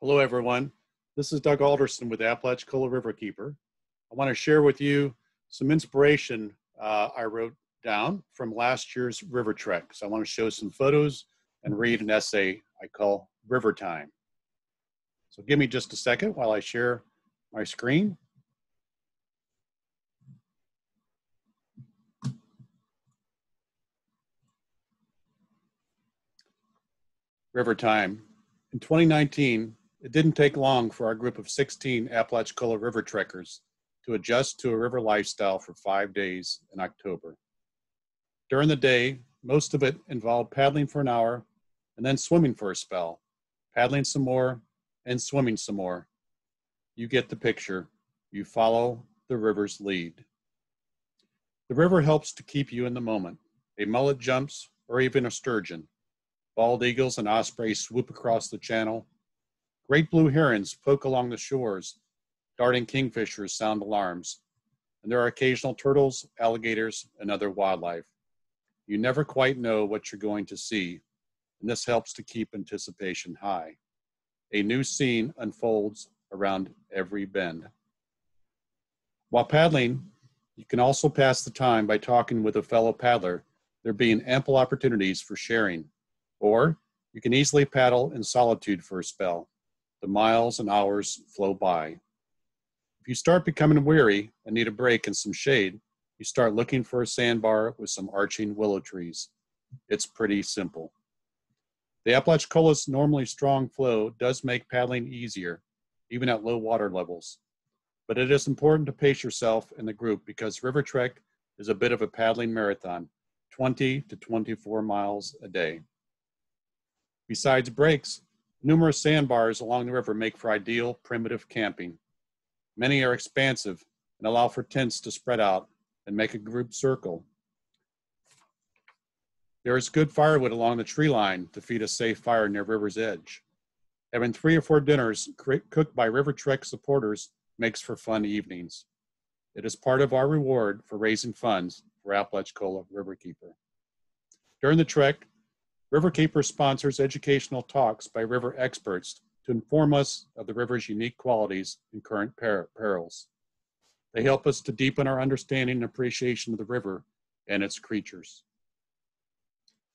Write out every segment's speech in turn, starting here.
Hello, everyone. This is Doug Alderson with Apalachicola Riverkeeper. I want to share with you some inspiration I wrote down from last year's river trek. So I want to show some photos and read an essay I call River Time. So give me just a second while I share my screen. River Time. In 2019, it didn't take long for our group of 16 Apalachicola river trekkers to adjust to a river lifestyle for 5 days in October. During the day, most of it involved paddling for an hour and then swimming for a spell, paddling some more and swimming some more. You get the picture. You follow the river's lead. The river helps to keep you in the moment. A mullet jumps or even a sturgeon. Bald eagles and ospreys swoop across the channel. Great blue herons poke along the shores. Darting kingfishers sound alarms. And there are occasional turtles, alligators, and other wildlife. You never quite know what you're going to see, and this helps to keep anticipation high. A new scene unfolds around every bend. While paddling, you can also pass the time by talking with a fellow paddler, there being ample opportunities for sharing. Or you can easily paddle in solitude for a spell. The miles and hours flow by. If you start becoming weary and need a break and some shade, you start looking for a sandbar with some arching willow trees. It's pretty simple. The Apalachicola's normally strong flow does make paddling easier, even at low water levels. But it is important to pace yourself and the group because River Trek is a bit of a paddling marathon, 20 to 24 miles a day. Besides breaks, numerous sandbars along the river make for ideal primitive camping. Many are expansive and allow for tents to spread out and make a group circle. There is good firewood along the tree line to feed a safe fire near river's edge. Having 3 or 4 dinners cooked by River Trek supporters makes for fun evenings. It is part of our reward for raising funds for Apalachicola Riverkeeper. During the trek, Riverkeeper sponsors educational talks by river experts to inform us of the river's unique qualities and current perils. They help us to deepen our understanding and appreciation of the river and its creatures.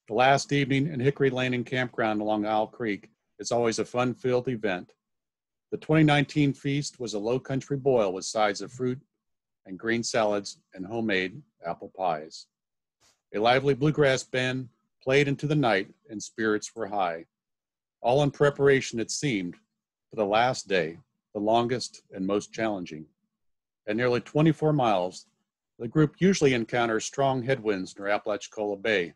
The last evening in Hickory Landing Campground along Owl Creek is always a fun-filled event. The 2019 feast was a low-country boil with sides of fruit and green salads and homemade apple pies. A lively bluegrass band played into the night and spirits were high. All in preparation, it seemed, for the last day, the longest and most challenging. At nearly 24 miles, the group usually encounters strong headwinds near Apalachicola Bay.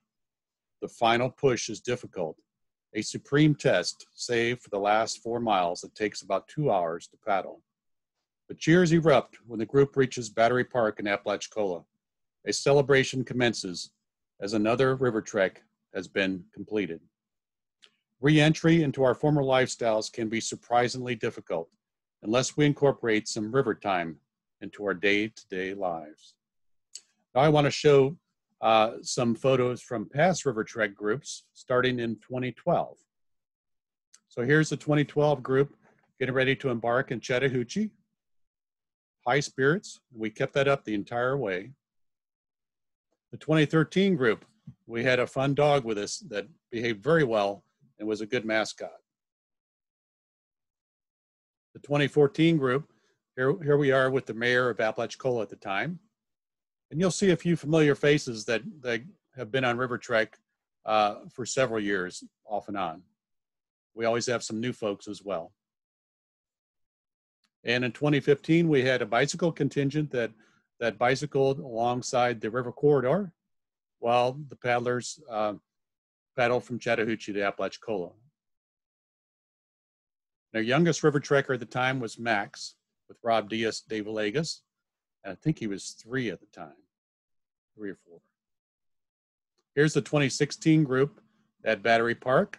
The final push is difficult, a supreme test, save for the last 4 miles that takes about 2 hours to paddle. But cheers erupt when the group reaches Battery Park in Apalachicola. A celebration commences as another river trek has been completed. Re-entry into our former lifestyles can be surprisingly difficult unless we incorporate some river time into our day-to-day lives. Now I want to show some photos from past river trek groups starting in 2012. So here's the 2012 group getting ready to embark in Chattahoochee. High spirits, we kept that up the entire way. The 2013 group, we had a fun dog with us that behaved very well and was a good mascot. The 2014 group, here we are with the mayor of Apalachicola at the time. And you'll see a few familiar faces that have been on River Trek for several years, off and on. We always have some new folks as well. And in 2015, we had a bicycle contingent that bicycled alongside the river corridor while the paddlers paddled from Chattahoochee to Apalachicola. Our youngest river trekker at the time was Max with Rob Diaz de Villegas. And I think he was 3 at the time, 3 or 4. Here's the 2016 group at Battery Park.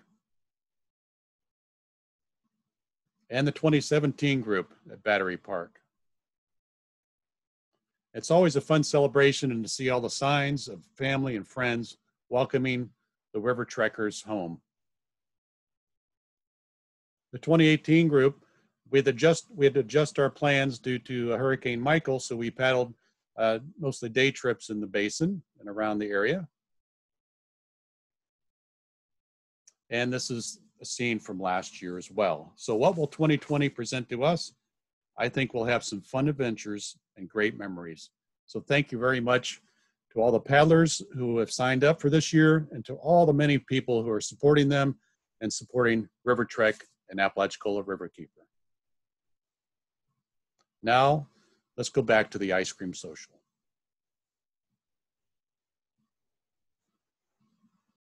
And the 2017 group at Battery Park. It's always a fun celebration and to see all the signs of family and friends welcoming the river trekkers home. The 2018 group, we had to adjust our plans due to Hurricane Michael, so we paddled mostly day trips in the basin and around the area. And this is a scene from last year as well. So what will 2020 present to us? I think we'll have some fun adventures and great memories. So thank you very much to all the paddlers who have signed up for this year and to all the many people who are supporting them and supporting River Trek and Apalachicola Riverkeeper. Now, let's go back to the ice cream social.